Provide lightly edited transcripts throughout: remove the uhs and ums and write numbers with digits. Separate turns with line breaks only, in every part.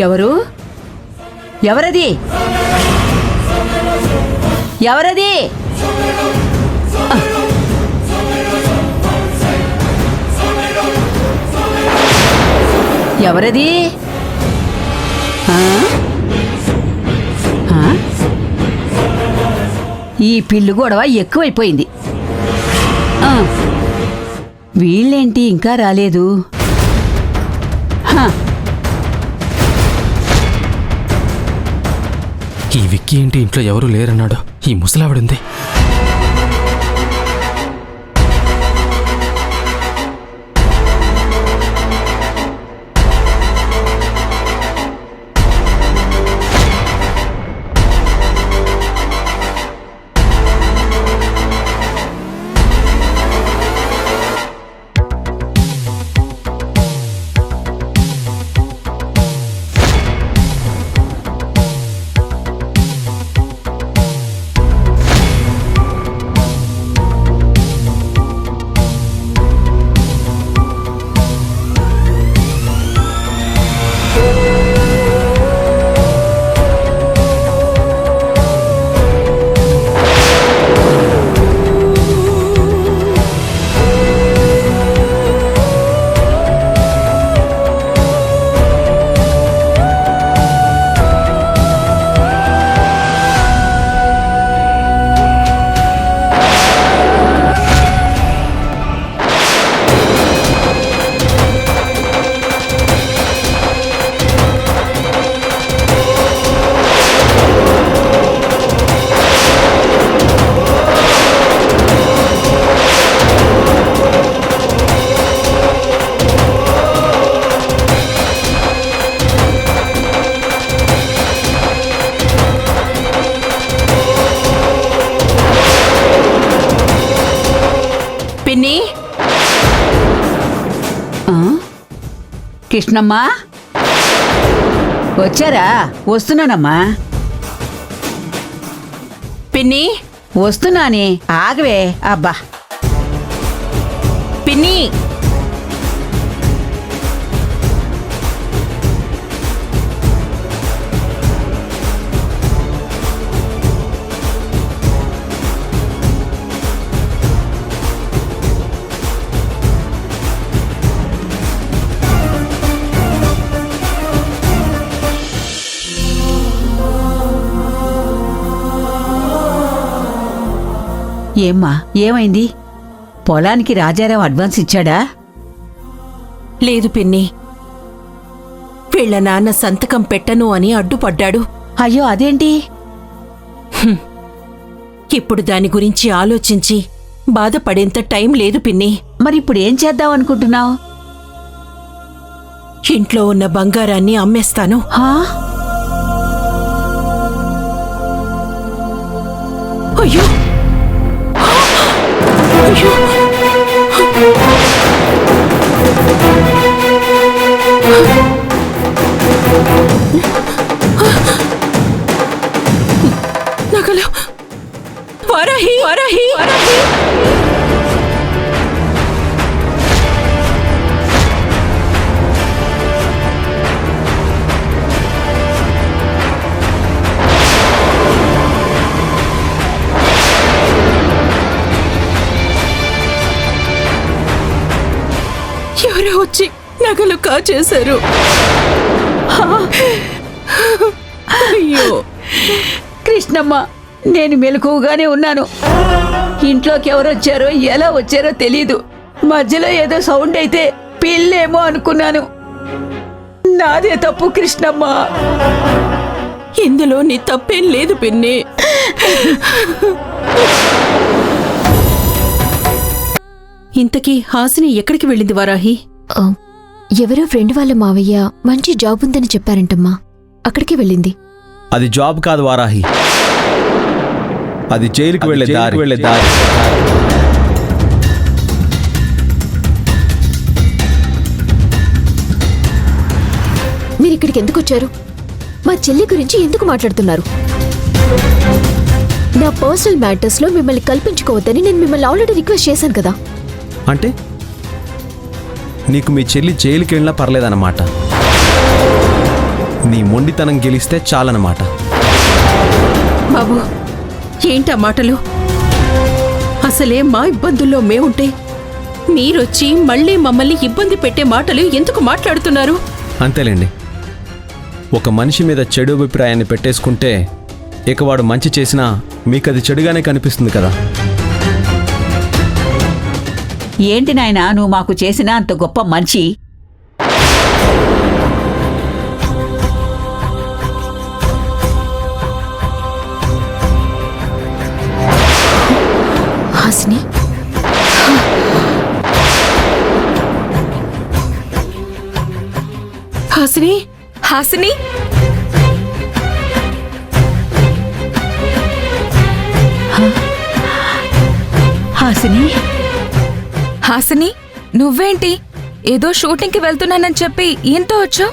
ఎవరు? ఎవరది? ఎవరది? ఎవరది? ఈ పిల్లు గొడవ ఎక్కువైపోయింది. వీళ్ళేంటి ఇంకా రాలేదు?
ఈ విక్కీ ఏంటి ఇంట్లో ఎవరూ లేరన్నాడు? ఈ ముసలావిడుంది.
కృష్ణమ్మా వచ్చారా? వస్తున్నానమ్మా.
పిన్ని
వస్తున్నానే, ఆగవే. అబ్బా
పిన్ని,
ఏమ్మా, ఏమైంది? పొలానికి రాజారావు అడ్వాన్స్ ఇచ్చాడా?
లేదు పిన్ని, వీళ్ళ నాన్న సంతకం పెట్టను అని అడ్డుపడ్డాడు.
అయ్యో, అదేంటి?
ఇప్పుడు దాని గురించి ఆలోచించి బాధపడేంత టైం లేదు పిన్ని.
మరిప్పుడు ఏం చేద్దాం అనుకుంటున్నావు?
ఇంట్లో ఉన్న బంగారాన్ని అమ్మేస్తాను. అయ్యో అయ్యో, నగలు. వరాహి వరాహి వరాహి, ఎవరో వచ్చి నగలు కాచేశారు. అయ్యో
కృష్ణమ్మ, నేను మెలకువగానే ఉన్నాను. ఇంట్లోకి ఎవరొచ్చారో ఎలా వచ్చారో తెలీదు. మధ్యలో ఏదో సౌండ్ అయితే పిల్లేమో అనుకున్నాను. నాదే తప్పు కృష్ణమ్మ.
ఇందులో నీ తప్పేం లేదు పిన్ని. ఇంతకీ హాసిని ఎక్కడికి వెళ్ళింది వరాహి?
ఎవరో ఫ్రెండ్ వాళ్ళ మావయ్య మంచి జాబ్ ఉందని చెప్పారంటమ్మా, అక్కడికి వెళ్ళింది.
అది జాబ్ కాదు వారాహి, అది జైలుకి వెళ్ళే దారి.
మీరిక్కడికి ఎందుకు వచ్చారు? మా చెల్లి గురించి ఎందుకు మాట్లాడుతున్నారు? నా పర్సనల్ మ్యాటర్స్ లో మిమ్మల్ని కల్పించుకోవద్దని నేను మిమ్మల్ని ఆల్రెడీ రిక్వెస్ట్ చేశాను కదా.
అంటే నీకు మీ చెల్లి జైలుకి వెళ్ళినా పర్లేదన్నమాట. నీ మొండితనం గెలిస్తే చాలన్నమాట.
బాబు, ఏంటా మాటలు? అసలే మా ఇబ్బందుల్లో మేముంటే మీరొచ్చి మళ్ళీ మమ్మల్ని ఇబ్బంది పెట్టే మాటలు ఎందుకు మాట్లాడుతున్నారు?
అంతేలేండి, ఒక మనిషి మీద చెడు అభిప్రాయాన్ని పెట్టేసుకుంటే ఇక వాడు మంచి చేసినా మీకు అది చెడుగానే కనిపిస్తుంది కదా.
ఏంటి నాయనా నువ్వు మాకు చేసిన అంత గొప్ప మంచి?
హాసిని,
హాసిని,
హాసిని,
హాసిని,
హాసిని, నువ్వేంటి ఏదో షూటింగ్కి వెళ్తున్నానని చెప్పి ఈయంతో వచ్చావు?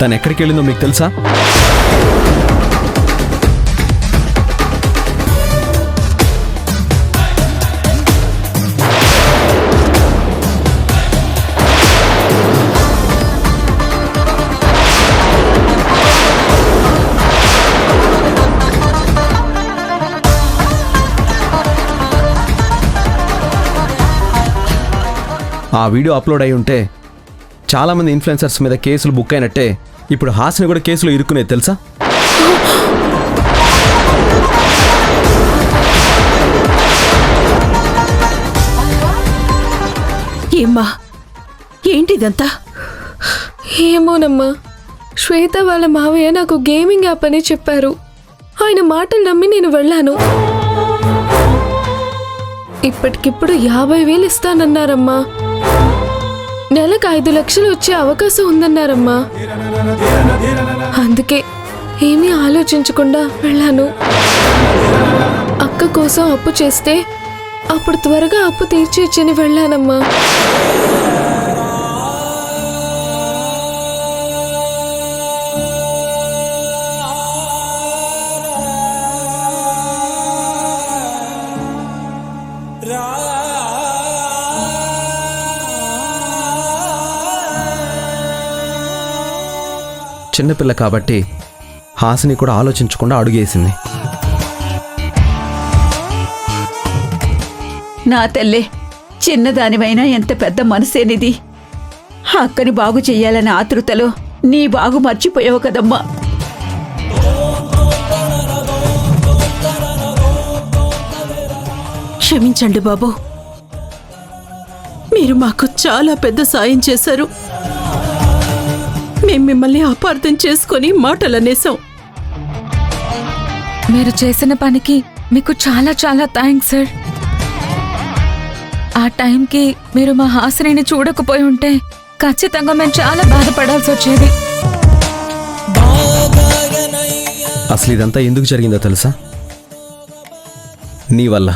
తను ఎక్కడికి వెళ్ళిందో మీకు తెలుసా? ఆ వీడియో అప్లోడ్ అయి ఉంటే చాలామంది ఇన్ఫ్లుయెన్సర్స్ మీద కేసులు బుక్ అయినట్టే ఇప్పుడు హాసిని కూడా కేసులో ఇరుక్కునేది తెలుసా?
ఏమ్మా, ఏంటిదంతా?
ఏమోనమ్మా, శ్వేత వాళ్ళ మావయ్య నాకు గేమింగ్ యాప్ అని చెప్పారు. ఆయన మాటలు నమ్మి నేను వెళ్ళాను. ఇప్పటికిప్పుడు 50,000 ఇస్తానన్నారమ్మా. నెలకు 5 లక్షలు వచ్చే అవకాశం ఉందన్నారమ్మా. అందుకే ఏమీ ఆలోచించకుండా వెళ్ళాను. అక్క కోసం అప్పు చేస్తే అప్పుడు త్వరగా అప్పు తీర్చేయచ్చని వెళ్ళానమ్మా.
చిన్నపిల్ల కాబట్టి హాసిని కూడా ఆలోచించకుండా అడుగేసింది.
నా తల్లే, చిన్నదానివైనా ఎంత పెద్ద మనసేనిది. అక్కని బాగు చెయ్యాలనే ఆతృతలో నీ బాగు మర్చిపోయావు కదమ్మా.
క్షమించండి బాబు, మీరు మాకు చాలా పెద్ద సాయం చేశారు. మేం మిమ్మల్ని అపార్థం చేసుకొని మాటలనేసాం.
మీరు చేసిన పనికి మీకు చాలా చాలా థ్యాంక్స్ సార్. ఆ టైంకి మీరు మా హాసినిని చూడకపోయి ఉంటే ఖచ్చితంగా మేము చాలా బాధపడాల్సి వచ్చేది.
అసలు ఇదంతా ఎందుకు జరిగిందో తెలుసా? నీ వల్ల.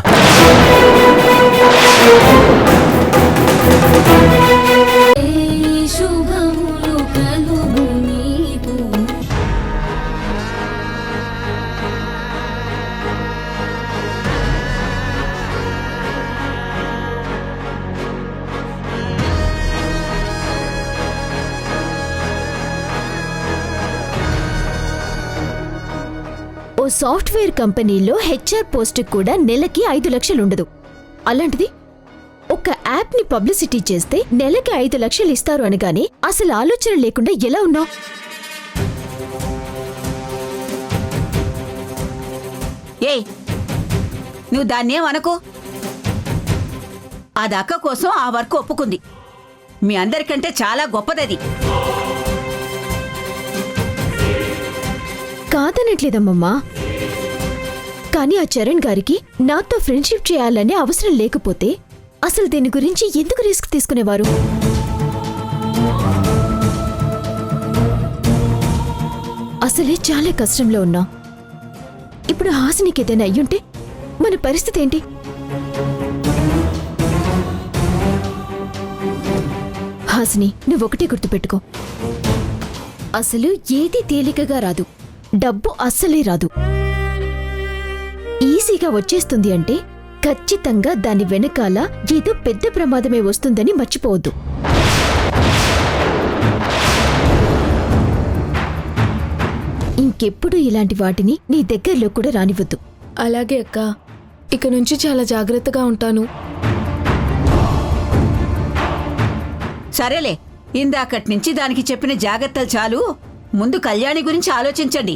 ఓ సాఫ్ట్వేర్ కంపెనీలో హెచ్ఆర్ పోస్ట్ కూడా నెలకి 5 లక్షలు ఉండదు. అలాంటిది ఒక యాప్ ని పబ్లిసిటీ చేస్తే నెలకి 5 లక్షలు ఇస్తారు అనగానే అసలు ఆలోచన లేకుండా ఎలా ఉన్నావు?
ఏయ్, నువ్వు దాన్నేమనుకో. అది అక్క కోసం ఆ వర్క్ ఒప్పుకుంది. మీ అందరికంటే చాలా గొప్పదది.
కాదనట్లేదమ్మమ్మా, కానీ ఆ చరణ్ గారికి నాతో ఫ్రెండ్షిప్ చేయాలనే అవసరం లేకపోతే అసలు దీని గురించి ఎందుకు రిస్క్ తీసుకునేవారు? అసలే చాలా కష్టంలో ఉన్నాం. ఇప్పుడు హాసినికి ఏదైనా అయ్యుంటే మన పరిస్థితి ఏంటి? హాసిని, నువ్వొకటే గుర్తుపెట్టుకో, అసలు ఏది తేలికగా రాదు. డబ్బు అస్సలే రాదు. ఈజీగా వచ్చేస్తుంది అంటే ఖచ్చితంగా దాని వెనకాల ఏదో పెద్ద ప్రమాదమే వస్తుందని మర్చిపోవద్దు. ఇంకెప్పుడు ఇలాంటి వాటిని నీ దగ్గరలో కూడా రానివ్వద్దు.
అలాగే అక్క, ఇక నుంచి చాలా జాగ్రత్తగా ఉంటాను.
సరేలే, ఇందాకటి నుంచి దానికి చెప్పిన జాగ్రత్తలు చాలు. ముందు కళ్యాణి గురించి ఆలోచించండి.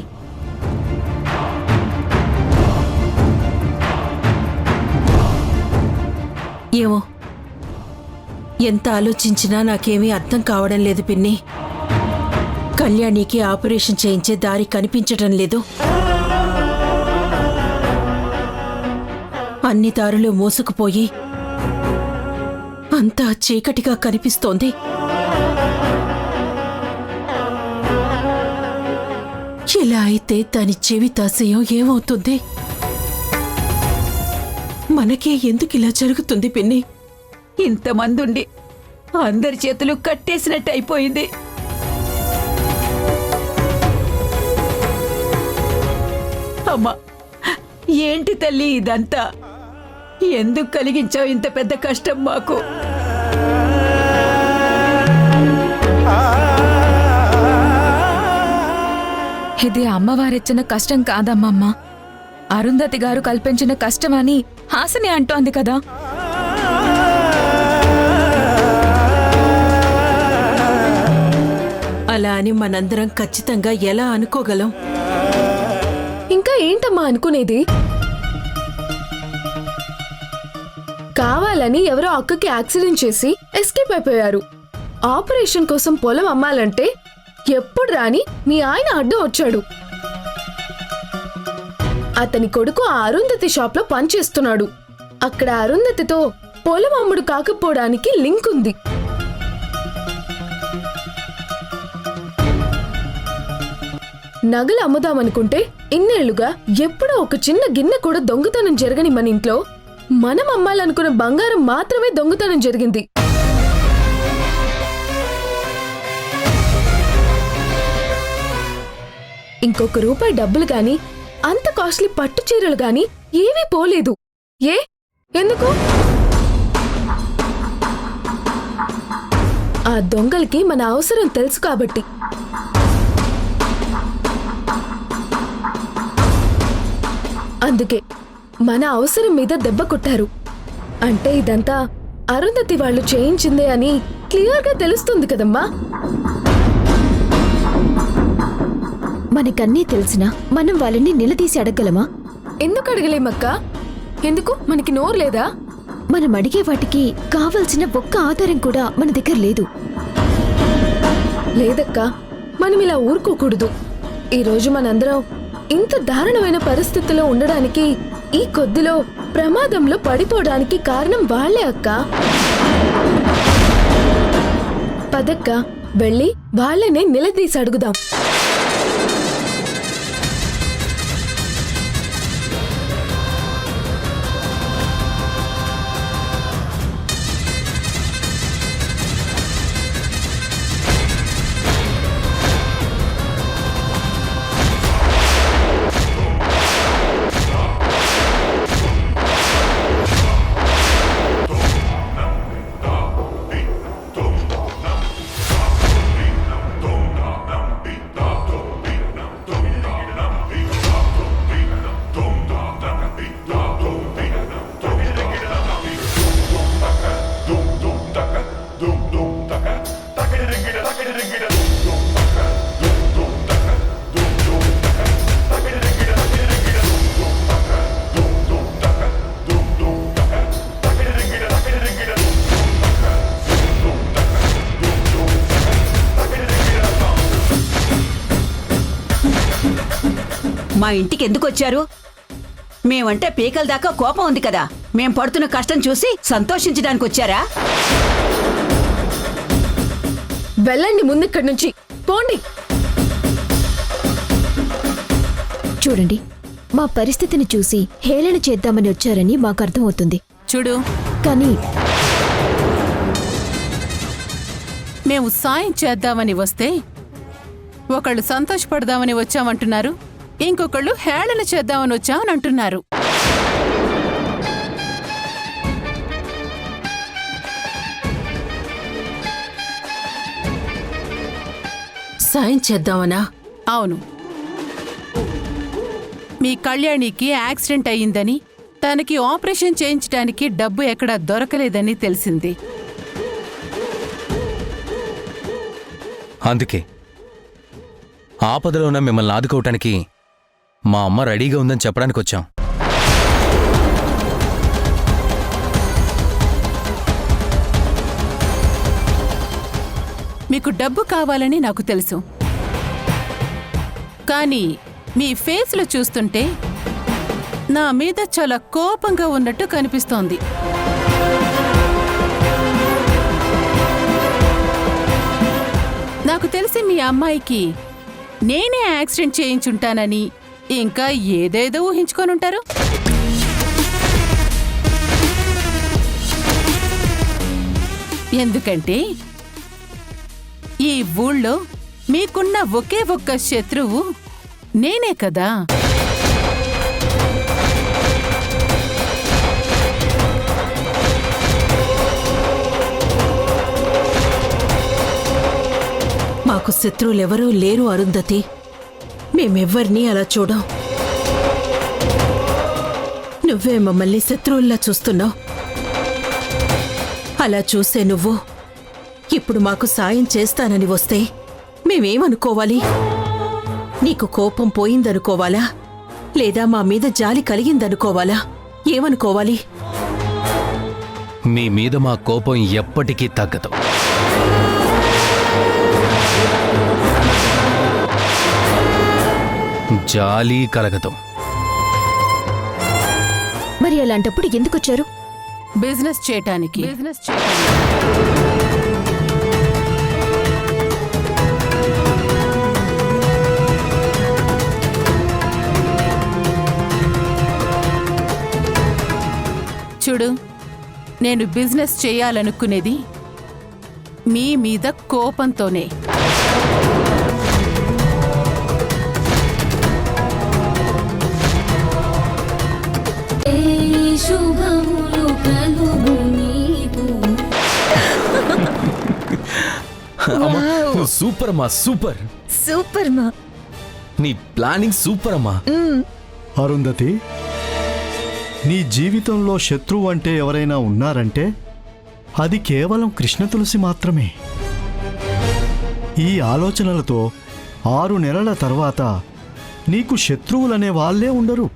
ఏమో, ఎంత ఆలోచించినా నాకేమీ అర్థం కావడం లేదు పిన్ని. కళ్యాణికి ఆపరేషన్ చేయించే దారి కనిపించటం లేదు. అన్ని దారులు మోసుకుపోయి అంతా చీకటిగా కనిపిస్తోంది. ఇలా అయితే దాని జీవితాశయం ఏమవుతుంది? మనకే ఎందుకు ఇలా జరుగుతుంది పిన్ని?
ఇంతమందుండి అందరి చేతులు కట్టేసినట్టు అయిపోయింది. అమ్మా, ఏంటి తల్లి ఇదంతా? ఎందుకు కలిగించావు ఇంత పెద్ద కష్టం మాకు?
ఇది అమ్మవారిచ్చిన కష్టం కాదమ్మమ్మ, అరుంధతి గారు కల్పించిన కష్టమని హాసిని అంటోంది కదా.
అలా అని మనందరం ఖచ్చితంగా ఎలా అనుకోగలం?
ఇంకా ఏంటమ్మా అనుకునేది? కావాలని ఎవరో అక్కకి యాక్సిడెంట్ చేసి ఎస్కేప్ అయిపోయారు. ఆపరేషన్ కోసం పొలం అమ్మాలంటే ఎప్పుడు రాని మీ ఆయన అడ్డం వచ్చాడు. అతని కొడుకు ఆ అరుంధతి షాప్ లో పనిచేస్తున్నాడు. అక్కడ అరుంధతితో పొలం అమ్ముడు కాకపోవడానికి లింక్ ఉంది. నగలు అమ్ముదామనుకుంటే ఇన్నేళ్లుగా ఎప్పుడో ఒక చిన్న గిన్నె కూడా దొంగతనం జరగని మన ఇంట్లో మనం అమ్మాలనుకున్న బంగారం మాత్రమే దొంగతనం జరిగింది. ఇంకొక రూపాయి డబ్బులు గాని, అంత కాస్ట్లీ పట్టు చీరలు గాని ఏవీ పోలేదు. ఎందుకు? ఆ దొంగలకి మన అవసరం తెలుసు కాబట్టి. అందుకే మన అవసరం మీద దెబ్బ కొట్టారు. అంటే ఇదంతా అరుంధతి వాళ్ళు చేయించిందే అని క్లియర్గా తెలుస్తుంది కదమ్మా.
మనకన్నీ తెలిసినా మనం వాళ్ళని నిలదీసి అడగలమా?
ఎందుకు అడగలేమక్క? ఎందుకు మనకి నోరు లేదా?
మనం అడిగే వాటికి కావలసిన ఒక్క ఆధారం కూడా మన దగ్గర లేదు.
లేదక్క, మనం ఇలా ఊరుకోకూడదు. ఈరోజు మనందరం ఇంత దారుణమైన పరిస్థితిలో ఉండడానికి, ఈ కొద్దిలో ప్రమాదంలో పడిపోవడానికి కారణం వాళ్లే అక్క. పదక్క, వెళ్ళి వాళ్లనే నిలదీసి అడుగుదాం.
మా ఇంటికి ఎందుకు వచ్చారు? మేమంటే పీకల దాకా కోపం ఉంది కదా. మేం పడుతున్న కష్టం చూసి సంతోషించడానికి వచ్చారా?
వెళ్ళండి ముందిక్కడి నుంచి, పోండి.
చూడండి, మా పరిస్థితిని చూసి హేళన చేద్దామని వచ్చారని మాకు అర్థమవుతుంది.
చూడు,
కానీ
మేము సాయం చేద్దామని వస్తే ఒకళ్ళు సంతోషపడదామని వచ్చామంటున్నారు, ఇంకొకళ్ళు హేళన చేద్దామని వచ్చామని అంటున్నారు.
సాయం చేద్దామనా?
అవును, మీ కళ్యాణికి యాక్సిడెంట్ అయ్యిందని, తనకి ఆపరేషన్ చేయించడానికి డబ్బు ఎక్కడా దొరకలేదని తెలిసింది.
అందుకే ఆపదలో ఉన్న మిమ్మల్ని ఆదుకోవటానికి మా అమ్మ రెడీగా ఉందని చెప్పడానికి వచ్చాం.
మీకు డబ్బు కావాలని నాకు తెలుసు, కానీ మీ ఫేస్లో చూస్తుంటే నా మీద చాలా కోపంగా ఉన్నట్టు కనిపిస్తోంది. నాకు తెలిసి మీ అమ్మాయికి నేనే యాక్సిడెంట్ చేయించుంటానని ఇంకా ఏదేదో ఊహించుకొనుంటారు. ఎందుకంటే ఈ ఊళ్ళో మీకున్న ఒకే ఒక్క శత్రువు నేనే కదా.
మాకు శత్రువులెవరూ లేరు అరుంధతి. మేమెవ్వరినీ అలా చూడం. నువ్వే మమ్మల్ని శత్రువుల్లా చూస్తున్నావు. అలా చూసే నువ్వు ఇప్పుడు మాకు సాయం చేస్తానని వస్తే మేమేమనుకోవాలి? నీకు కోపం పోయిందనుకోవాలా, లేదా మా మీద జాలి కలిగిందనుకోవాలా? ఏమనుకోవాలి?
మీ మీద మా కోపం ఎప్పటికీ తగ్గదు. జాలి కలగదు.
మరి అలాంటప్పుడు ఎందుకొచ్చారు?
బిజినెస్ చేయటానికి. చూడు, నేను బిజినెస్ చేయాలనుకునేది మీ మీద కోపంతోనే.
సూపర్ అమ్మా, సూపర్
సూపర్ మా.
నీ ప్లానింగ్ సూపర్ అమ్మా.
అరుంధతి, నీ జీవితంలో శత్రువు అంటే ఎవరైనా ఉన్నారంటే అది కేవలం కృష్ణ తులసి మాత్రమే. ఈ ఆలోచనలతో 6 నెలల తర్వాత నీకు శత్రువులనే వాళ్ళే ఉండరు.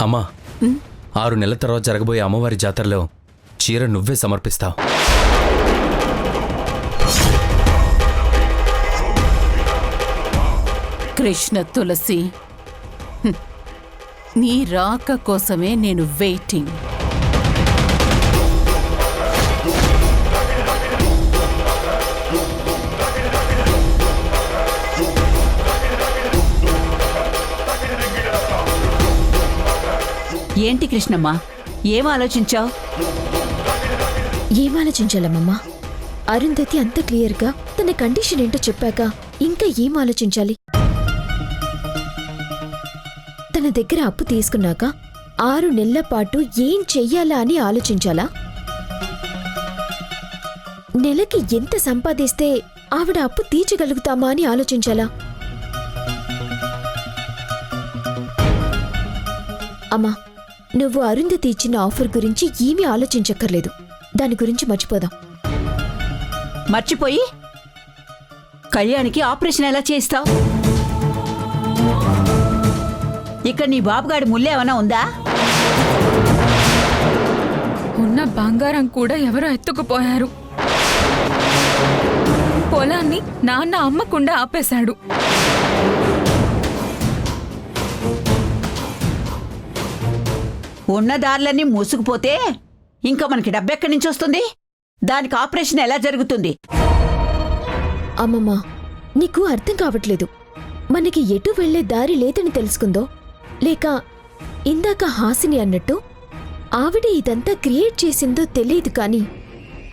అమ్మా, 6 నెలల తర్వాత జరగబోయే అమ్మవారి జాతరలో చీర నువ్వే సమర్పిస్తావు.
కృష్ణ తులసి, నీ రాక కోసమే నేను వెయిటింగ్.
ఏంటి కృష్ణమ్మ, ఏం ఆలోచించావు?
ఏం ఆలోచించాలమ్మమ్మా? అరుంధతి అంత క్లియర్గా తన కండిషన్ ఏంటో చెప్పాక ఇంకా ఏం ఆలోచించాలి? తన దగ్గర అప్పు తీసుకున్నాక 6 నెలల పాటు ఏం చెయ్యాలా అని ఆలోచించాలా? నెలకి ఎంత సంపాదిస్తే ఆవిడ అప్పు తీర్చగలుగుతామా అని ఆలోచించాలా? అమ్మా, నువ్వు అరుంధతి ఇచ్చిన ఆఫర్ గురించి ఏమీ ఆలోచించక్కర్లేదు. దాని గురించి మర్చిపోదాం.
మర్చిపోయి కళ్యాణికి ఆపరేషన్ ఎలా చేస్తావు? ఇక్కడ నీ బాబుగాడి ముల్లేమన్నా ఉందా?
ఉన్న బంగారం కూడా ఎవరో ఎత్తుకుపోయారు. పొలాన్ని నాన్న అమ్మకుండా ఆపేశాడు.
ఉన్న దారులన్నీ మూసుకుపోతే ఇంకా మనకి డబ్బెక్కడి నుంచి వస్తుంది? దానికి ఆపరేషన్ ఎలా జరుగుతుంది?
అమ్మమ్మ, నీకు అర్థం కావట్లేదు. మనకి ఎటు వెళ్లే దారి లేదని తెలుసుకుందో, లేక ఇందాక హాసిని అన్నట్టు ఆవిడ ఇదంతా క్రియేట్ చేసిందో తెలియదు, కానీ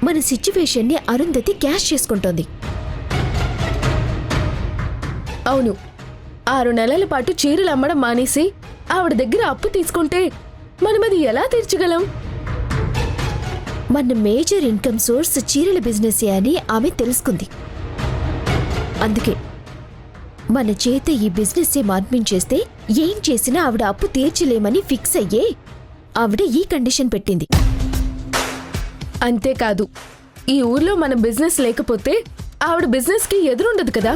మన సిచ్యువేషన్ని అరుంధతి క్యాష్ చేసుకుంటోంది.
అవును, 6 నెలల పాటు చీరలు అమ్మడం మానేసి ఆవిడ దగ్గర అప్పు తీసుకుంటే మనమది ఎలా తీర్చగలం?
మన మేజర్ ఇన్కమ్ సోర్స్ చీరల బిజినెస్ అని ఆమె తెలుసుకుంది. అందుకే మన చేత ఈ బిజినెస్ మార్పించేస్తే ఏం చేసినా ఆవిడ అప్పు తీర్చలేమని ఫిక్స్ అయ్యే ఆవిడ ఈ కండిషన్ పెట్టింది.
అంతేకాదు, ఈ ఊర్లో మన బిజినెస్ లేకపోతే ఆవిడ బిజినెస్ కి ఎదురుండదు కదా.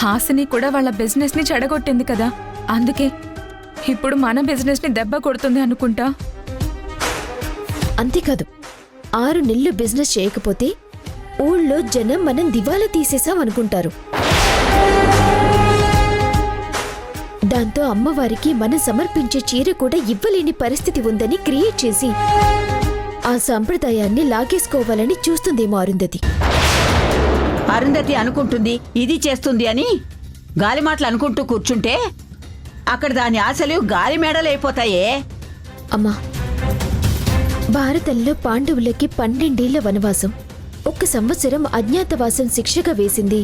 హాసిని కూడా వాళ్ళ బిజినెస్ ని చెడగొట్టింది కదా, అందుకే ఇప్పుడు మన బిజినెస్ ని దెబ్బ కొడుతుంది అనుకుంటా.
అంతేకాదు, 6 నెలలు బిజినెస్ చేయకపోతే ఊళ్ళో జనం మనం దివాలా తీసేసాం అనుకుంటారు. దాంతో అమ్మవారికి మనం సమర్పించే చీర కూడా ఇవ్వలేని పరిస్థితి ఉందని క్రియేట్ చేసి ఆ సంప్రదాయాన్ని లాగేసుకోవాలని చూస్తుందేమో అరుంధతి.
అరుంధతి అనుకుంటుంది ఇది చేస్తుంది అని గాలి మాటలు అనుకుంటూ కూర్చుంటే అక్కడ దాని ఆశలు గాలి మేడలైపోతాయే.
అమ్మా, భారతంలో పాండవులకి 12 ఏళ్ల వనవాసం, 1 సంవత్సరం అజ్ఞాతవాసం శిక్షగా వేసింది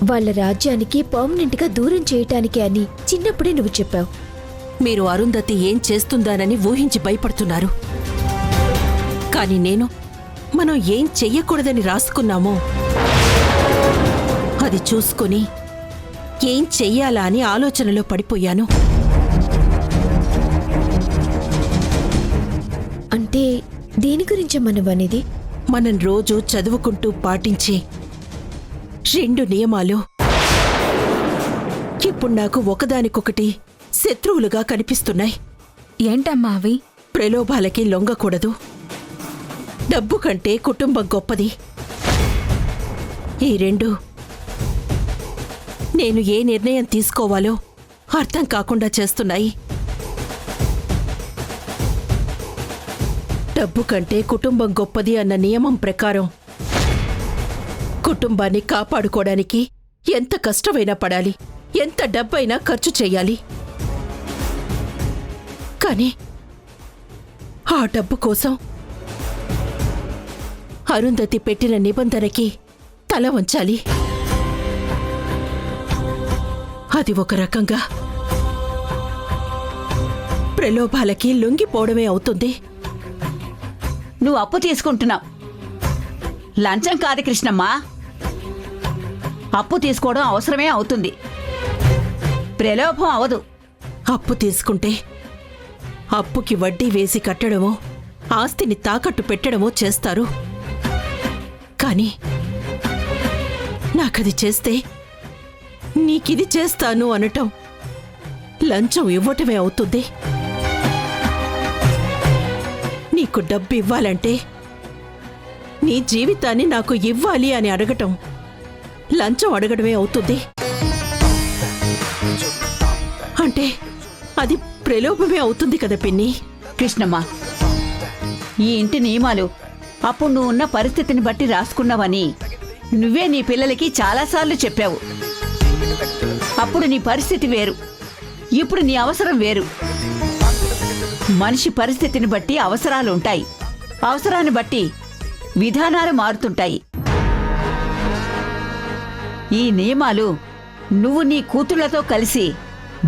వాళ్ళ రాజ్యానికి పర్మనెంట్ గా దూరం చేయటానికి అని చిన్నప్పుడే నువ్వు చెప్పావు.
మీరు అరుంధతి ఏం చేస్తుందానని ఊహించి భయపడుతున్నారు. కాని నేను మనం ఏం చెయ్యకూడదని రాసుకున్నామో అది చూసుకుని ఏం చెయ్యాలా అని ఆలోచనలో పడిపోయాను.
అంటే దేని గురించి మనం అనేది?
మనం రోజు చదువుకుంటూ పాటించే 2 నియమాలు ఇప్పుడు నాకు ఒకదానికొకటి శత్రువులుగా కనిపిస్తున్నాయి.
ఏంటమ్మా అవి?
ప్రలోభాలకి లొంగకూడదు, డబ్బు కంటే కుటుంబం గొప్పది. ఈ 2 నేను ఏ నిర్ణయం తీసుకోవాలో అర్థం కాకుండా చేస్తున్నాయి. డబ్బు కంటే కుటుంబం గొప్పది అన్న నియమం ప్రకారం కుటుంబాన్ని కాపాడుకోవడానికి ఎంత కష్టమైనా పడాలి, ఎంత డబ్బైనా ఖర్చు చెయ్యాలి. కానీ ఆ డబ్బు కోసం అరుంధతి పెట్టిన నిబంధనకి తల వంచాలి. అది ఒక రకంగా ప్రలోభాలకి లొంగిపోవడమే అవుతుంది.
నువ్వు అప్పు తీసుకుంటున్నావు, లంచం కాదు కృష్ణమ్మ. అప్పు తీసుకోవడం అవసరమే అవుతుంది, ప్రలోభం అవదు.
అప్పు తీసుకుంటే అప్పుకి వడ్డీ వేసి కట్టడమో ఆస్తిని తాకట్టు పెట్టడమో చేస్తారు. కానీ నాకది చేస్తే నీకిది చేస్తాను అనటం లంచం ఇవ్వటమే అవుతుంది. నీకు డబ్బు ఇవ్వాలంటే నీ జీవితాన్ని నాకు ఇవ్వాలి అని అడగటం లంచం అడగడమే అవుతుంది. అంటే అది ప్రలోభమే అవుతుంది కదా పిన్ని.
కృష్ణమ్మ, ఈ ఇంటి నియమాలు అప్పుడు నువ్వు ఉన్న పరిస్థితిని బట్టి రాసుకున్నావని నువ్వే నీ పిల్లలకి చాలాసార్లు చెప్పావు. అప్పుడు నీ పరిస్థితి వేరు, ఇప్పుడు నీ అవసరం వేరు. మనిషి పరిస్థితిని బట్టి అవసరాలుంటాయి, అవసరాన్ని బట్టి విధానాలు మారుతుంటాయి. ఈ నియమాలు నువ్వు నీ కూతుళ్లతో కలిసి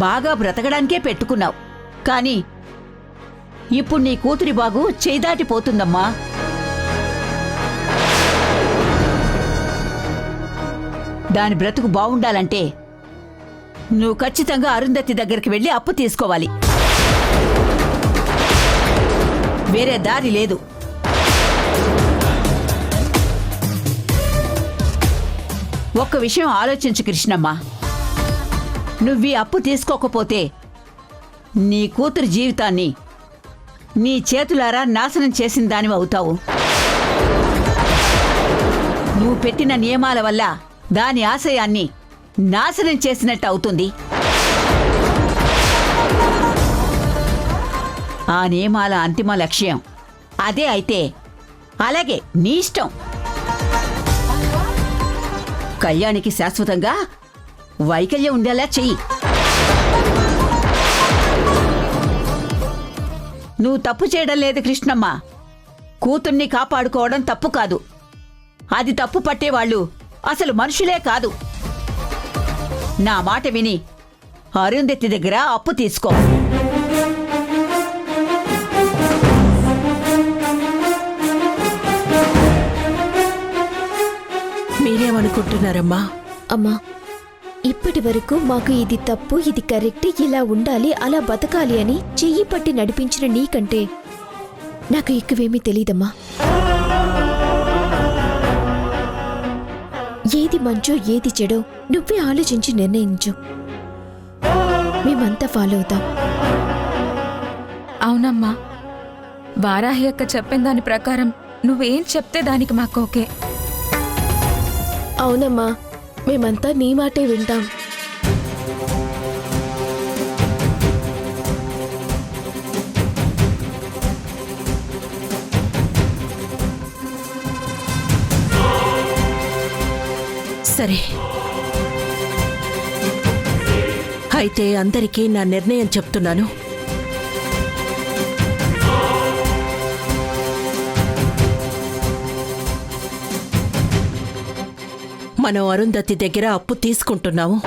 బాగా బ్రతకడానికే పెట్టుకున్నావు. కానీ ఇప్పుడు నీ కూతురి బాగు చేదాటిపోతుందమ్మా. దాని బ్రతుకు బావుండాలంటే నువ్వు ఖచ్చితంగా అరుంధతి దగ్గరికి వెళ్ళి అప్పు తీసుకోవాలి. వేరే దారి లేదు. ఒక్క విషయం ఆలోచించు కృష్ణమ్మ, నువ్వీ అప్పు తీసుకోకపోతే నీ కూతురు జీవితాన్ని నీ చేతులారా నాశనం చేసిన దానివి అవుతావు. నువ్వు పెట్టిన నియమాల వల్ల దాని ఆశయాన్ని నాశనం చేసినట్టు అవుతుంది. ఆ నియమాల అంతిమ లక్ష్యం అదే అయితే అలాగే నీ ఇష్టం. కళ్యాణికి శాశ్వతంగా వైకల్యం ఉండేలా చెయ్యి. నువ్వు తప్పు చేయడం లేదు కృష్ణమ్మ. కూతుర్ని కాపాడుకోవడం తప్పు కాదు. అది తప్పు పట్టేవాళ్ళు అసలు మనుషులే కాదు. నా మాట విని అరుంధతి దగ్గర అప్పు తీసుకో.
మీరేమనుకుంటున్నారమ్మా?
అమ్మా, ఇప్పటి వరకు మాకు ఇది తప్పు ఇది కరెక్ట్ ఇలా ఉండాలి అలా బతకాలి అని చెయ్యి పట్టి నడిపించిన నీకంటే నాకు ఎక్కువేమీ తెలీదమ్మా. ఏది మంచో ఏది చెడో నువ్వే ఆలోచించి నిర్ణయించు. మేమంతా ఫాలో అవుతాం.
అవునమ్మా, వారాహి అక్క చెప్పిన దాని ప్రకారం నువ్వేం చెప్తే దానికి మాకు ఓకే.
అవునమ్మా, మేమంతా నీ మాటే వింటాం.
సరే, అయితే అందరికీ నా నిర్ణయం చెప్తున్నాను. మనం అరుంధతి దగ్గర అప్పు తీసుకుంటున్నాము.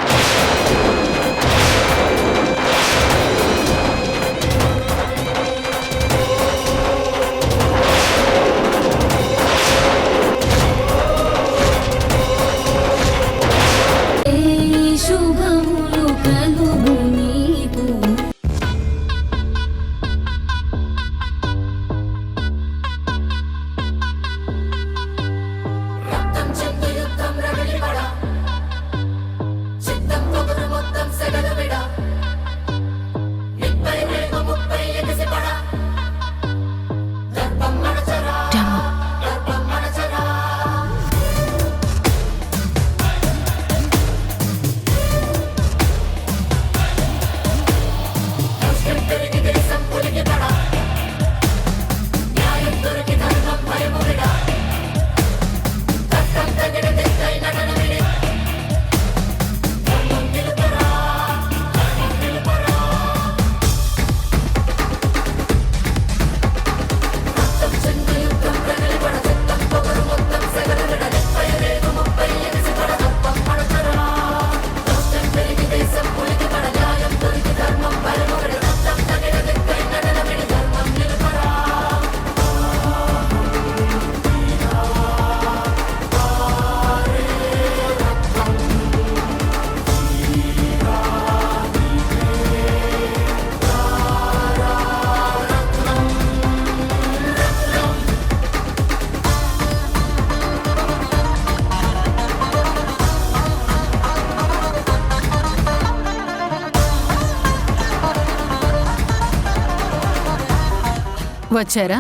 వచ్చారా?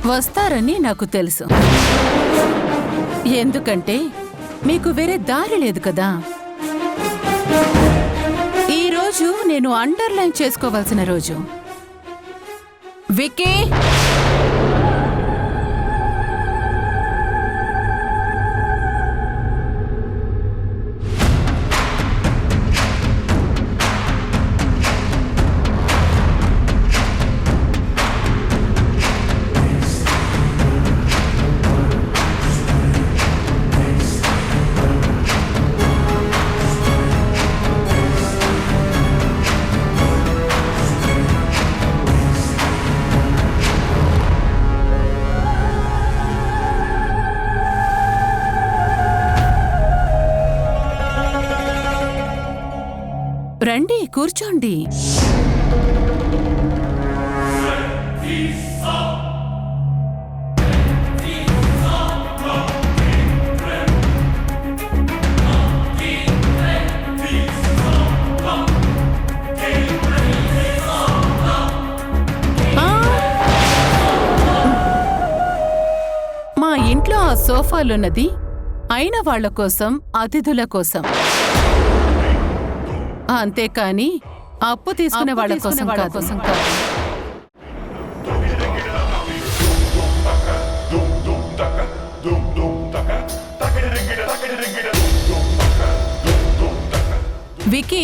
వస్తారని నాకు తెలుసు. ఎందుకంటే మీకు వేరే దారి లేదు కదా. ఈరోజు నేను అండర్లైన్ చేసుకోవాల్సిన రోజు. విక్కీ, రండి, కూర్చోండి. మా ఇంట్లో ఆ సోఫాలున్నది అయిన వాళ్ల కోసం, అతిథుల కోసం, అంతేకాని అప్పు తీసుకునే వాళ్ళ కోసం కాదు. వికీ,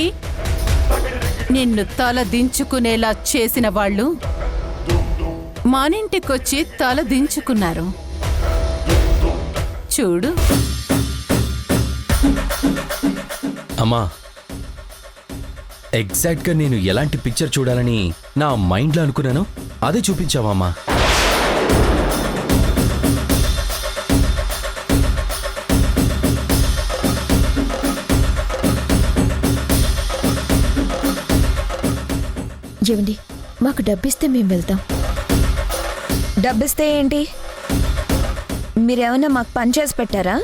నిన్ను తల దించుకునేలా చేసిన వాళ్ళు మానింటికొచ్చి తల దించుకున్నారు. చూడు.
అమ్మా, ఎగ్జాక్ట్గా నేను ఎలాంటి పిక్చర్ చూడాలని నా మైండ్లో అనుకున్నానో అదే చూపించావమ్మా.
ఏవండి, మాకు డబ్బిస్తే మేము వెళ్తాం.
డబ్బిస్తే ఏంటి? మీరేమన్నా మాకు పని చేసి పెట్టారా?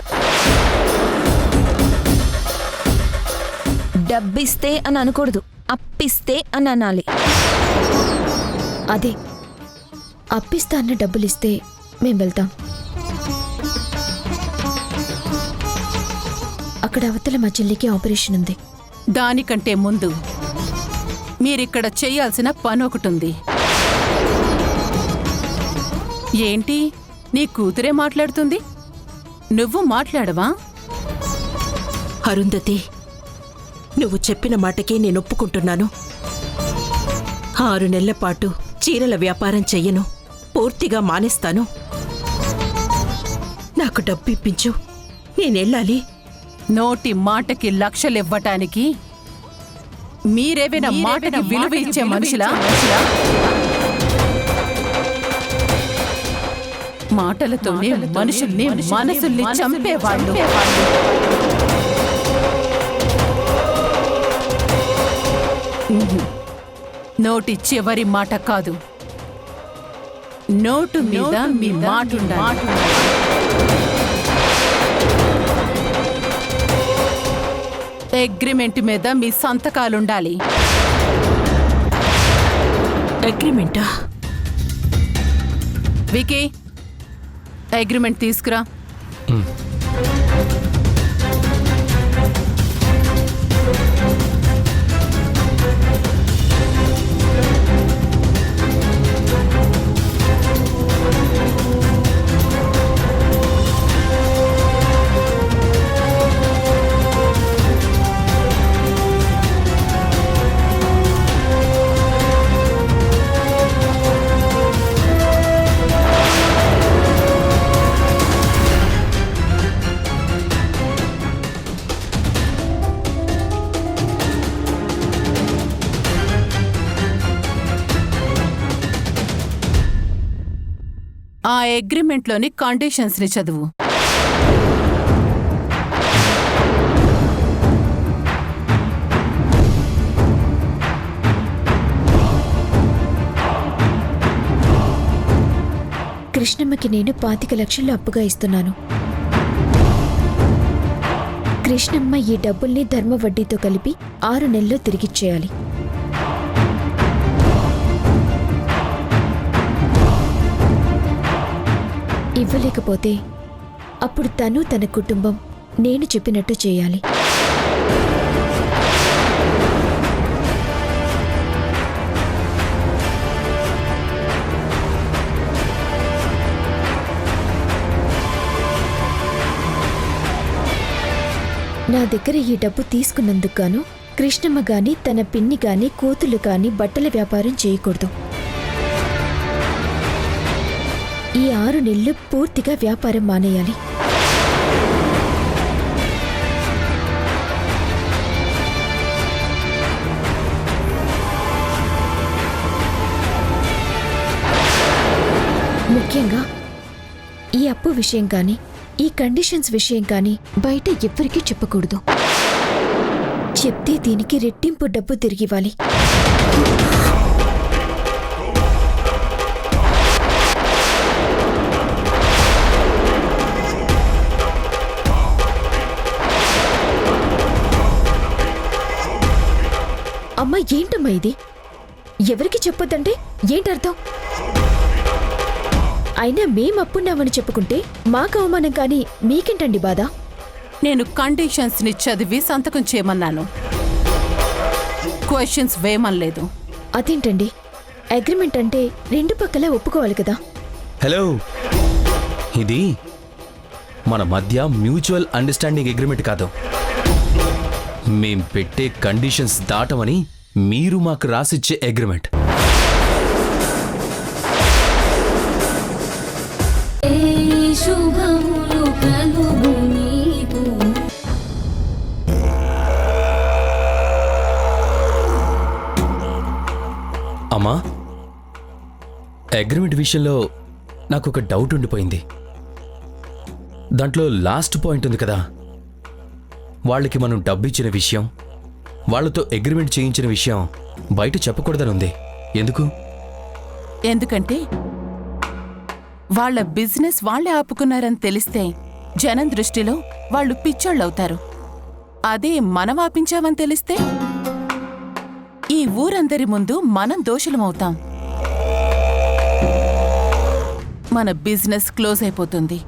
డబ్బిస్తే అని అనకూడదు, అప్పిస్తే అని అనాలి.
అదే, అప్పిస్తా అన్న డబ్బులిస్తే మేము వెళ్తాం. అక్కడ అవతల మా చెల్లికి ఆపరేషన్ ఉంది.
దానికంటే ముందు మీరిక్కడ చేయాల్సిన పని ఒకటుంది. ఏంటి, నీ కూతురే మాట్లాడుతుంది, నువ్వు మాట్లాడవా?
అరుంధతి, నువ్వు చెప్పిన మాటకే నేను ఒప్పుకుంటున్నాను. 6 నెలల పాటు చీరల వ్యాపారం చెయ్యను, పూర్తిగా మానేస్తాను. నాకు డబ్బు ఇప్పించు, నేనెళ్ళాలి.
నోటి మాటకి లక్షలివ్వటానికి మీరేమైనా మాటకి విలువ ఇచ్చే మనుషులా? మాటలతోనే మనుషుల్ని మనసుల్ని చంపేవాళ్ళు. నోటి చివరి మాట కాదు, నోటు మీద మీ మాట ఉండాలి. అగ్రిమెంట్ మీద మీ సంతకాలుండాలి.
అగ్రిమెంటా?
వికీ, అగ్రిమెంట్ తీసుకురా. ఆ అగ్రిమెంట్లోని కండిషన్స్ని చదువు.
కృష్ణమ్మకి నేను 25 లక్షలు అప్పుగా ఇస్తున్నాను. కృష్ణమ్మ ఈ డబ్బుల్ని ధర్మ వడ్డీతో కలిపి 6 నెలల్లో తిరిగిచ్చేయాలి. ఇవ్వలేకపోతే అప్పుడు తను తన కుటుంబం నేను చెప్పినట్టు చేయాలి. నా దగ్గర ఈ డబ్బు తీసుకున్నందుకు గాను కృష్ణమ్మ గాని తన పిన్ని గాని కూతుళ్ళు గాని బట్టల వ్యాపారం చేయకూడదు. ఈ 6 నెలలు పూర్తిగా వ్యాపారం మానేయాలి. ముఖ్యంగా ఈ అప్పు విషయం కానీ ఈ కండిషన్స్ విషయం కానీ బయట ఎవ్వరికీ చెప్పకూడదు. చెప్తే దీనికి రెట్టింపు డబ్బు తిరిగివ్వాలి. అమ్మా, ఏంటమ్మా ఇది? ఎవరికి చెప్పొద్దంటే ఏంటర్థం? అయినా మేం అప్పున్నామని చెప్పుకుంటే మాకు అవమానం కానీ మీకేంటండి బాధ?
నేను కండిషన్స్ని చదివి సంతకం చేయమన్నాను, క్వశ్చన్స్ వేయమనలేదు.
అదేంటండి, అగ్రిమెంట్ అంటే 2 పక్కలా ఒప్పుకోవాలి కదా.
హలో, ఇది మన మధ్య మ్యూచువల్ అండర్స్టాండింగ్ అగ్రిమెంట్ కాదు. మేం పెట్టే కండిషన్స్ దాటమని మీరు మాకు రాసిచ్చే అగ్రిమెంట్. అమ్మా, అగ్రిమెంట్ విషయంలో నాకు ఒక డౌట్ ఉండిపోయింది. దాంట్లో లాస్ట్ పాయింట్ ఉంది కదా, వాళ్ళకి మనం డబ్బు ఇచ్చిన విషయం, వాళ్ళతో అగ్రిమెంట్ చేయించిన విషయం బయట చెప్పకూడదని ఉంది. ఎందుకు?
ఎందుకంటే వాళ్ళ బిజినెస్ వాళ్ళే ఆపుకున్నారని తెలిస్తే జనం దృష్టిలో వాళ్ళు పిచ్చోళ్ళవుతారు. అదే మనం ఆపించామని తెలిస్తే ఈ ఊరందరి ముందు మనం దోషులమవుతాం. మన బిజినెస్ క్లోజ్ అయిపోతుంది.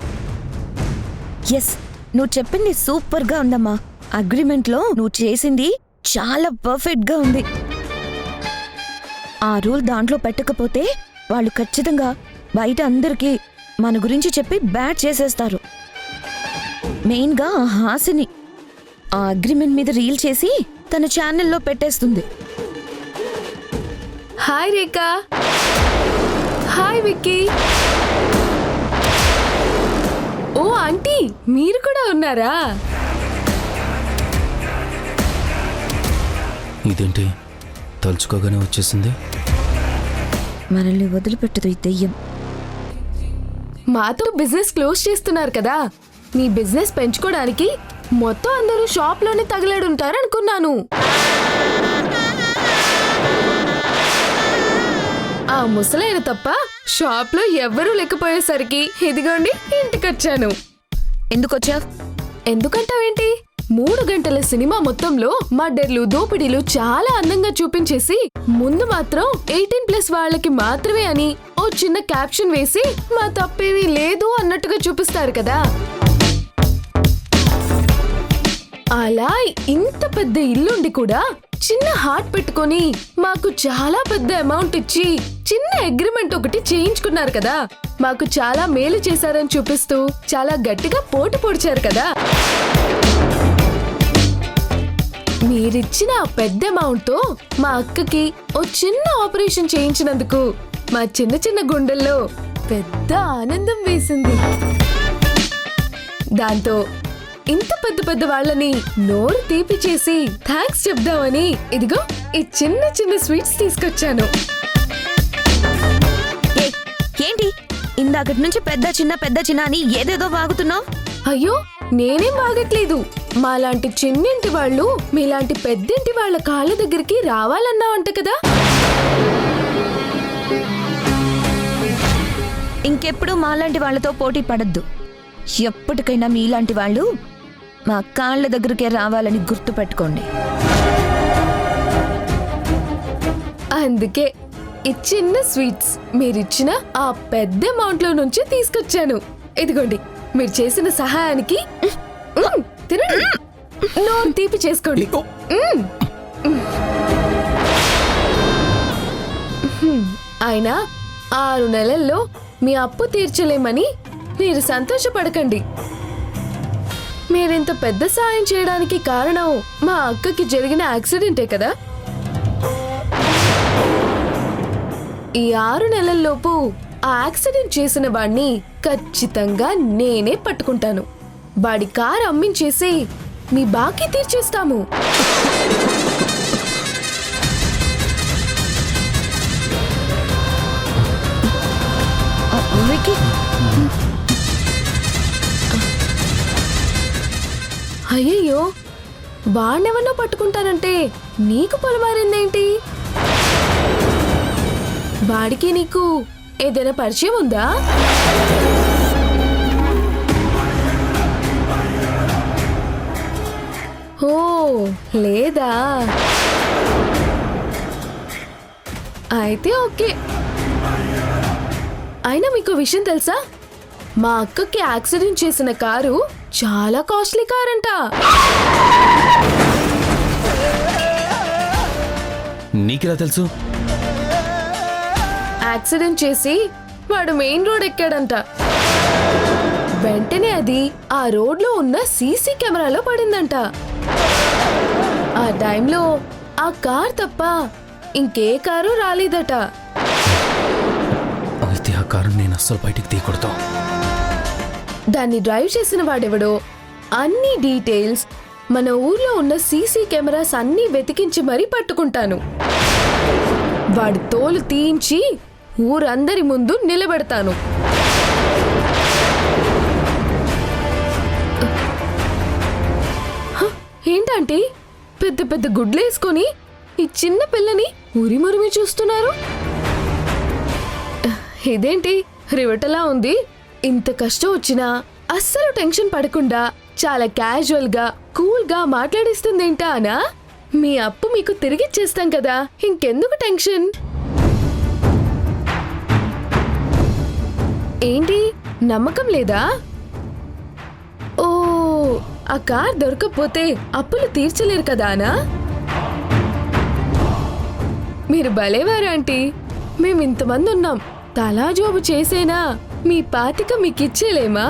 ఎస్, నువ్వు చెప్పింది సూపర్గా ఉందమ్మా. అగ్రిమెంట్లో నువ్వు చేసింది చాలా పర్ఫెక్ట్గా ఉంది. ఆ రూల్ దాంట్లో పెట్టకపోతే వాళ్ళు ఖచ్చితంగా బయట అందరికీ మన గురించి చెప్పి బ్యాడ్ చేసేస్తారు. మెయిన్గా ఆ హాసిని ఆ అగ్రిమెంట్ మీద రీల్ చేసి తన ఛానల్లో పెట్టేస్తుంది.
హాయ్ రేఖా. హాయ్ విక్కీ. ఓ ఆంటీ, మీరు కూడా ఉన్నారా?
ఇదేంటి తలుచుకోగానే వచ్చేసింది?
మనల్ని వదిలిపెట్టదు ఈ దెయ్యం.
మాతో బిజినెస్ క్లోజ్ చేస్తున్నారు కదా, మీ బిజినెస్ పెంచుకోవడానికి మొత్తం అందరూ షాప్లోనే తగలడుంటారనుకున్నాను. ఆ ముసలైన తప్ప షాప్లో ఎవ్వరూ లేకపోయేసరికి ఇదిగోండి ఇంటికొచ్చాను.
ఎందుకొచ్చావ్?
ఎందుకంటావేంటి? 3 గంటల సినిమా మొత్తంలో మర్డర్లు, దోపిడీలు చాలా అందంగా చూపించేసి ముందు మాత్రం 18+ వాళ్ళకి మాత్రమే అని ఓ చిన్న క్యాప్షన్ వేసి మా తప్పేమీ లేదు అన్నట్టుగా చూపిస్తారు కదా. అలా ఇంత పెద్ద ఇల్లుండి కూడా చిన్న హార్ట్ పెట్టుకొని మాకు చాలా పెద్ద అమౌంట్ ఇచ్చి చిన్న అగ్రిమెంట్ ఒకటి చేయించుకున్నారు కదా. మాకు చాలా మేలు చేశారని చూపిస్తూ చాలా గట్టిగా పోటు పొడిచారు కదా. మీరిచ్చిన ఆ పెద్ద అమౌంట్తో మా అక్కకి ఓ చిన్న ఆపరేషన్ చేయించినందుకు మా చిన్న చిన్న గుండెల్లో పెద్ద ఆనందం వేసింది. దాంతో ఇంత పెద్ద పెద్ద వాళ్ళని నోరు తీపి చేసి థ్యాంక్స్ చెప్దామని ఇదిగో ఈ చిన్న చిన్న స్వీట్స్ తీసుకొచ్చాను.
ఏంటి ఇందాకటి నుంచి పెద్ద చిన్న అని ఏదేదో వాగుతున్నావు?
అయ్యో, నేనేం వాగట్లేదు. మాలాంటి చిన్నింటి వాళ్ళు మీలాంటి పెద్దింటి వాళ్ళ కాళ్ళ దగ్గరికి రావాలన్నావంట కదా.
ఇంకెప్పుడు మాలాంటి వాళ్ళతో పోటీ పడద్దు. ఎప్పటికైనా మీలాంటి వాళ్ళు మా కాళ్ళ దగ్గరికే రావాలని గుర్తు పెట్టుకోండి.
అందుకే ఈ చిన్న స్వీట్స్ మీరిచ్చిన ఆ పెద్ద అమౌంట్ లో నుంచి తీసుకొచ్చాను. ఇదిగోండి, మీరు చేసిన సహాయానికి తినండి, నోరు తీపి చేసుకోండి. అయినా 6 నెలల్లో మీ అప్పు తీర్చలేమని మీరు సంతోషపడకండి. మీరింత పెద్ద సాయం చేయడానికి కారణం మా అక్కకి జరిగిన యాక్సిడెంటే కదా. ఈ 6 నెలల్లోపు ఆ యాక్సిడెంట్ చేసిన వాణ్ణి ఖచ్చితంగా నేనే పట్టుకుంటాను. వాడి కారు అమ్మించేసి మీ బాకీ తీర్చేస్తాము. అయ్యయ్యో, వాణ్ణెవన్నో పట్టుకుంటానంటే నీకు పొలమారిందేంటి? వాడికి నీకు ఏదైనా పరిచయం ఉందా? ఓ లేదా? అయితే ఓకే. అయినా మీకు విషయం తెలుసా? మా అక్కకి యాక్సిడెంట్ చేసిన కారు చాలా కాస్ట్లీ కార్ అంట.
నీకెలా తెలుసు?
యాక్సిడెంట్ చేసి వాడు మెయిన్ రోడ్ ఎక్కాడంట. వెంటనే అది ఆ రోడ్లో ఉన్న సీసీ కెమెరాలో పడిందంట. ఆ టైంలో ఆ కార్ తప్ప ఇంకే కారు రాలేదట.
అయితే ఆ కారు నేను అస్సలు బయటికి తీయకూడదు.
దాన్ని డ్రైవ్ చేసిన వాడెవడో అన్ని డీటెయిల్స్ మన ఊర్లో ఉన్న సీసీ కెమెరాస్ అన్నీ వెతికించి మరీ పట్టుకుంటాను. వాడి తోలు తీయించి ఊరందరి ముందు నిలబెడతాను. ఏంటంటే పెద్ద పెద్ద గుడ్లేసుకొని ఈ చిన్న పిల్లని ఉరిమురిమి చూస్తున్నారు? ఇదేంటి రివటలా ఉంది? ఇంత కష్టం వచ్చినా అస్సలు టెన్షన్ పడకుండా చాలా క్యాజువల్ గా కూల్ గా మాట్లాడిస్తుందేంటా అనా? మీ అప్పు మీకు తిరిగిచ్చేస్తాం కదా, ఇంకెందుకు టెన్షన్? ఏంటి నమ్మకం లేదా? ఓ, ఆ కార్ దొరకకపోతే అప్పులు తీర్చలేరు కదా అనా? మీరు భలేవారు ఆంటీ. మేమింతమంది ఉన్నాం, తలా జాబు చేసేనా మీ పాతిక మీకిచ్చేలేమా?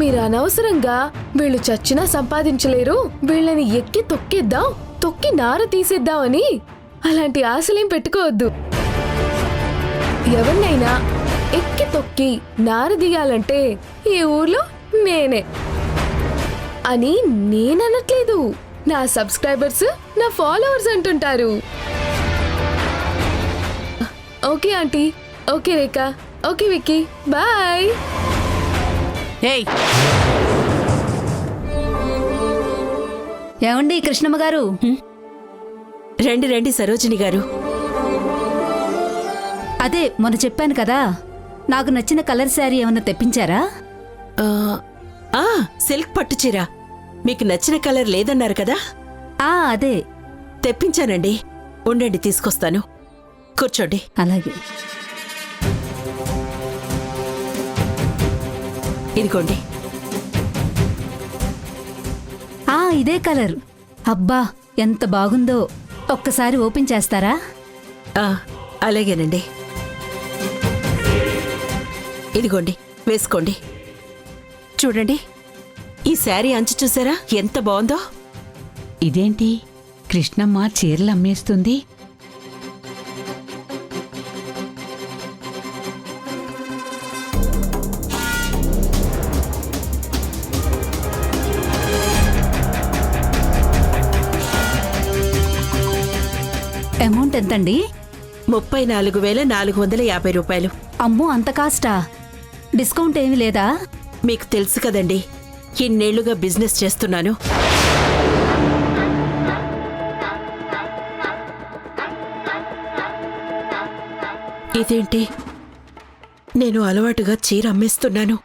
మీరు అనవసరంగా వీళ్ళు చచ్చినా సంపాదించలేరు, వీళ్ళని ఎక్కి తొక్కేద్దాం, తొక్కి నార తీసేద్దామని అలాంటి ఆశలేం పెట్టుకోవద్దు. ఎవరినైనా ఎక్కి తొక్కి నారదీయాలంటే ఈ ఊర్లో నేనే అని నేననట్లేదు, నా సబ్స్క్రైబర్స్, నా ఫాలోవర్స్ అంటుంటారు. ఓకే ఆంటీ, ఓకే రేఖ, ఓకే విక్కీ, బాయ్.
ఏయ్,
ఏమండి కృష్ణమ్మ గారు?
రండి రండి సరోజిని గారు.
అదే మొన్న చెప్పాను కదా, నాకు నచ్చిన కలర్ శారీ ఏమన్నా తెప్పించారా?
సిల్క్ పట్టు చీర మీకు నచ్చిన కలర్ లేదన్నారు కదా,
అదే
తెప్పించానండి. ఉండండి తీసుకొస్తాను, కూర్చోండి.
అలాగే.
ఇదిగోండి.
ఇదే కలర్. అబ్బా ఎంత బాగుందో, ఒక్కసారి ఓపెన్ చేస్తారా?
అలాగేనండి. ఇదిగోండి, వేసుకోండి. చూడండి, ఈ శారీ అంచు చూసారా ఎంత బాగుందో?
ఇదేంటి కృష్ణమ్మ చీరలు అమ్మేస్తుంది? అమౌంట్ ఎంతండి?
34,450 రూపాయలు.
అమ్మో, అంత కాస్టా? డిస్కౌంట్ ఏమీ లేదా?
మీకు తెలుసు కదండి, ఇన్నేళ్లుగా బిజినెస్ చేస్తున్నాను. ఇదేంటి, నేను అలవాటుగా చీర అమ్మేస్తున్నాను,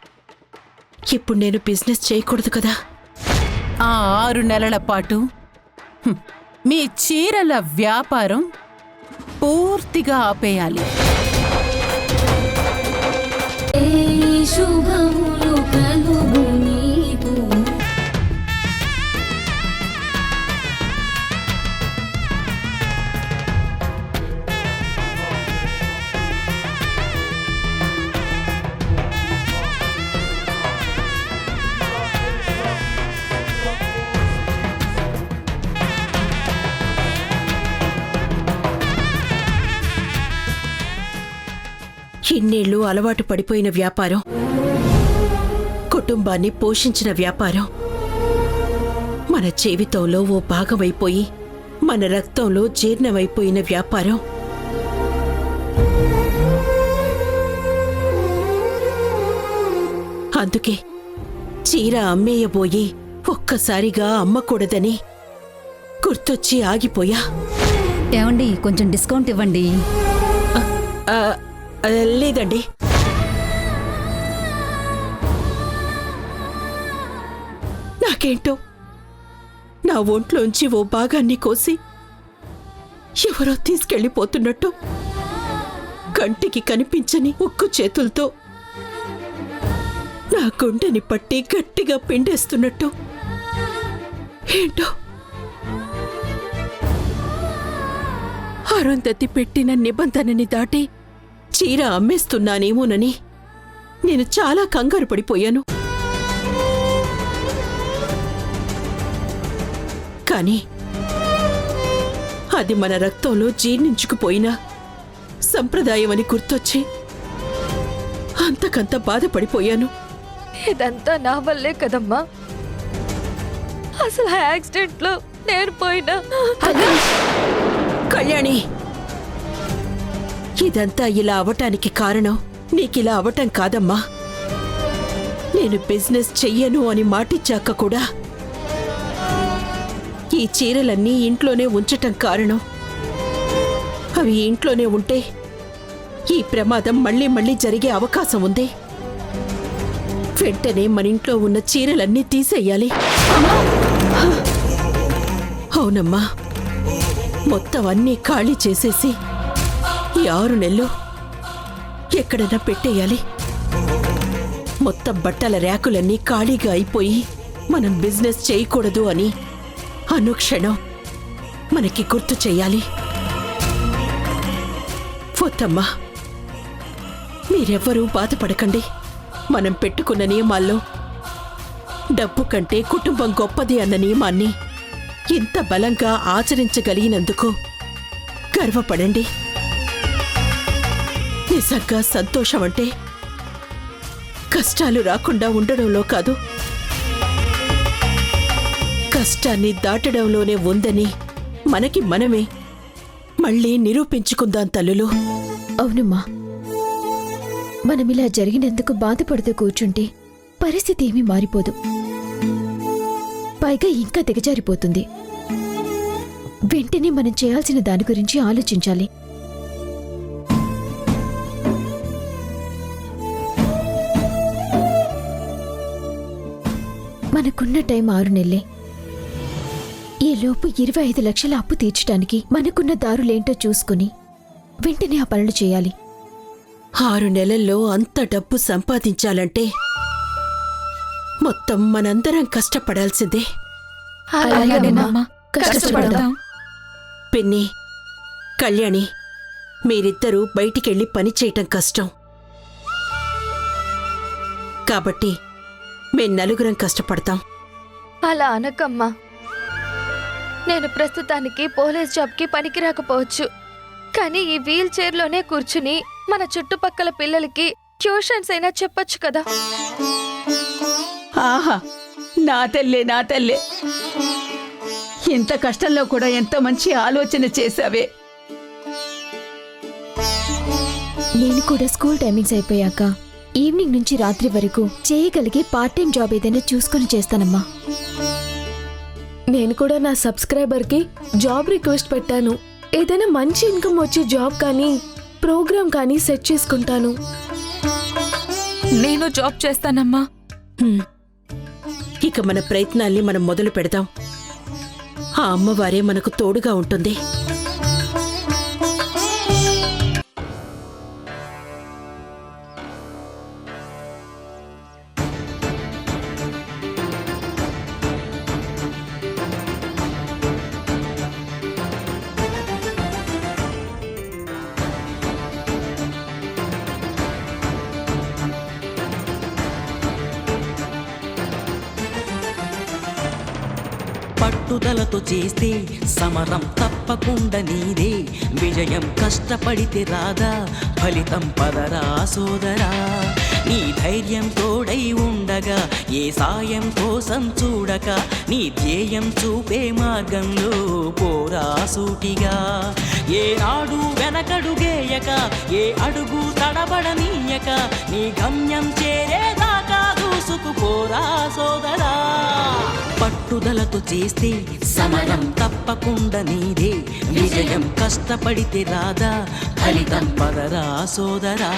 ఇప్పుడు నేను బిజినెస్ చేయకూడదు కదా?
ఆ 6 నెలల పాటు మీ చీరల వ్యాపారం పూర్తిగా ఆపేయాలి.
ఇన్నేళ్లు అలవాటు పడిపోయిన వ్యాపారం, కుటుంబాన్ని పోషించిన వ్యాపారం మన జీవితంలో ఓ భాగమైపోయి మన రక్తంలో జీర్ణమైపోయిన వ్యాపారం. అందుకే చీర అమ్మేయబోయి ఒక్కసారిగా అమ్మకూడదని గుర్తొచ్చి ఆగిపోయా.
ఏమండి కొంచెం డిస్కౌంట్ ఇవ్వండి.
లేదండి, నాకేంటో నా ఒంట్లోంచి ఓ భాగాన్ని కోసి ఎవరో తీసుకెళ్ళిపోతున్నట్టు, కంటికి కనిపించని ఉక్కు చేతులతో నా గుండెని పట్టి గట్టిగా పిండేస్తున్నట్టు. ఏంటో అరుంధతి పెట్టిన నిబంధనని దాటి చీర అమ్మేస్తున్నానేమోనని నేను చాలా కంగారు పడిపోయాను. కానీ అది మన రక్తంలో జీర్ణించుకుపోయిన సంప్రదాయమని గుర్తొచ్చి అంతకంత బాధపడిపోయాను.
ఇదంతా నా వల్లే కదమ్మా, అసలు యాక్సిడెంట్ లో నేను పోయినా.
కళ్యాణి, ఇదంతా ఇలా అవటానికి కారణం నీకిలా అవటం కాదమ్మా. నేను బిజినెస్ చెయ్యను అని మాటిచ్చాక కూడా ఈ చీరలన్నీ ఇంట్లోనే ఉంచటం కారణం. అవి ఇంట్లోనే ఉంటే ఈ ప్రమాదం మళ్ళీ మళ్ళీ జరిగే అవకాశం ఉంది. వెంటనే మన ఇంట్లో ఉన్న చీరలన్నీ తీసేయాలి. అవునమ్మా, మొత్తం అన్నీ ఖాళీ చేసేసి ఈ 6 నెలలు ఎక్కడైనా పెట్టేయాలి. మొత్తం బట్టల ర్యాకులన్నీ ఖాళీగా అయిపోయి మనం బిజినెస్ చేయకూడదు అని అనుక్షణం మనకి గుర్తు చెయ్యాలి. వద్దమ్మా, మీరెవ్వరూ బాధపడకండి. మనం పెట్టుకున్న నియమాల్లో డబ్బు కంటే కుటుంబం గొప్పది అన్న నియమాన్ని ఇంత బలంగా ఆచరించగలిగినందుకు గర్వపడండి. నిజంగా సంతోషం అంటే కష్టాలు రాకుండా ఉండడంలో కాదు, కష్టాన్ని దాటడంలోనే ఉందని మనకి మనమే మళ్ళీ నిరూపించుకుందాం తల్లులు.
అవునమ్మా, మనమిలా జరిగినందుకు బాధపడుతూ కూర్చుంటే పరిస్థితి ఏమీ మారిపోదు, పైగా ఇంకా దిగజారిపోతుంది. వెంటనే మనం చేయాల్సిన దాని గురించి ఆలోచించాలి. మనకున్న టైం 6 నెలలే. ఈలోపు 25 లక్షల అప్పు తీర్చడానికి మనకున్న దారులేంటో చూసుకుని వెంటనే ఆ పనులు చేయాలి.
6 నెలల్లో అంత డబ్బు సంపాదించాలంటే మొత్తం మనందరం కష్టపడాల్సిందే.
అలాగేనమ్మా, కష్టపడదాం.
పిన్ని, కళ్యాణి, మీరిద్దరూ బయటికెళ్ళి పని చేయటం కష్టం. కాబట్టి మేం నలుగురం కష్టపడతాం.
అలా అనకమ్మా. నేను ప్రస్తుతానికి పోలీస్ జాబ్కి పనికి రాకపోవచ్చు, కానీ ఈ వీల్ చైర్లోనే కూర్చుని మన చుట్టుపక్కల పిల్లలకి ట్యూషన్స్ అయినా చెప్పొచ్చు కదా.
ఆహా, నా తల్లే నా తల్లే, ఇంత కష్టంలో కూడా ఎంత మంచి ఆలోచన చేశావే.
నేను కూడా స్కూల్ టైమింగ్స్ అయిపోయాక ఈవినింగ్ నుంచి రాత్రి వరకు చేయగలిగే పార్ట్ టైం జాబ్ ఏదైనా చూసుకొని చేస్తానమ్మా.
నేను కూడా నా సబ్స్క్రైబర్కి జాబ్ రిక్వెస్ట్ పెట్టాను. ఏదైనా మంచి ఇన్కమ్ వచ్చే జాబ్ కానీ ప్రోగ్రామ్ కానీ సెట్ చేసుకుంటాను.
నేను జాబ్ చేస్తానమ్మా.
ఇక మన ప్రయత్నాల్ని మనం మొదలు పెడదాం. ఆ అమ్మవారే మనకు తోడుగా ఉంటుంది.
పట్టుదలతో చేస్తే సమరం తప్పకుండా నీదే. విజయం కష్టపడితే రాదా, ఫలితం పదరా సోదరా. నీ ధైర్యం తోడై ఉండగా ఏ సాయం కోసం చూడక, నీ ధ్యేయం చూపే మార్గంలో పోరా సూటిగా. ఏనాడు వెనకడుగేయక, ఏ అడుగు తడబడనీయక, నీ గమ్యం చేరేదాకా దూసుకుపోరా సోదరా. పట్టుదలతో చేస్తే సమరం తప్పకుండా నీదే. విజయం కష్టపడితే రాదా, ఫలితం పదరా సోదరా.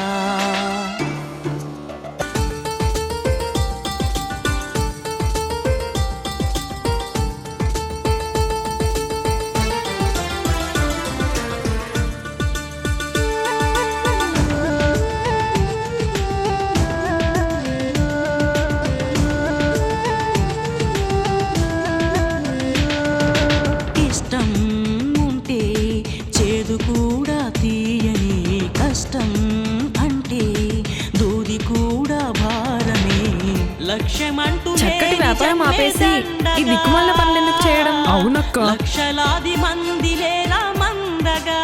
చక్కటి వ్యాపారం ఆపేసి ఈ దిక్కుమాల పనులు ఎందుకు చేయడం?
అవునక్క.
లక్షలాది మంది లేరా మందగా,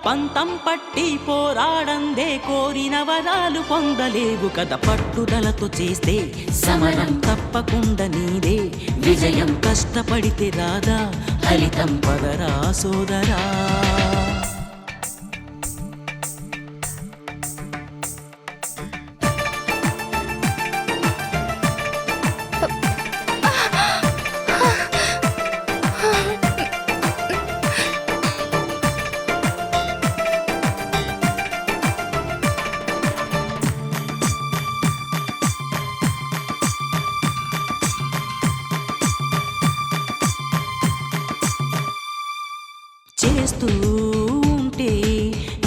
పంతం పట్టి పోరాడందే కోరిన వరాలు పొందలేవు కదా. పట్టుదలతో చేస్తే సమరం తప్పకుండా నీదే. విజయం కష్టపడితే రాదా, ఫలితం పదరా సోదరా. చేస్తూ ఉంటే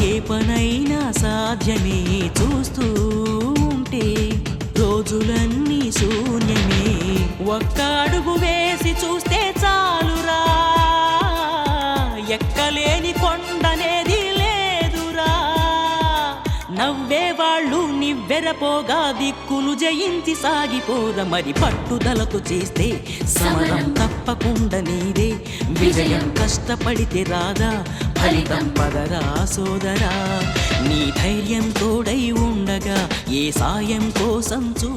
ఏ పనైనా సాధ్యమే చూస్తూ ఉంటే రోజులన్నీ శూన్యమే ఒక్క అడుగు వేసి చూస్తే చాలురా ఎక్కలేని కొండనేది లేదురా నవ్వేవాళ్ళు నివ్వెరపోగా దిక్కులు జయించి సాగిపోర మరి పట్టుదలతో చేస్తే సమరం తప్పకుండా నీదే విజయం కష్టపడితే రాదా ఫలితం పదరా సోదరా నీ ధైర్యం తోడై ఉండగా ఏ సాయం కోసం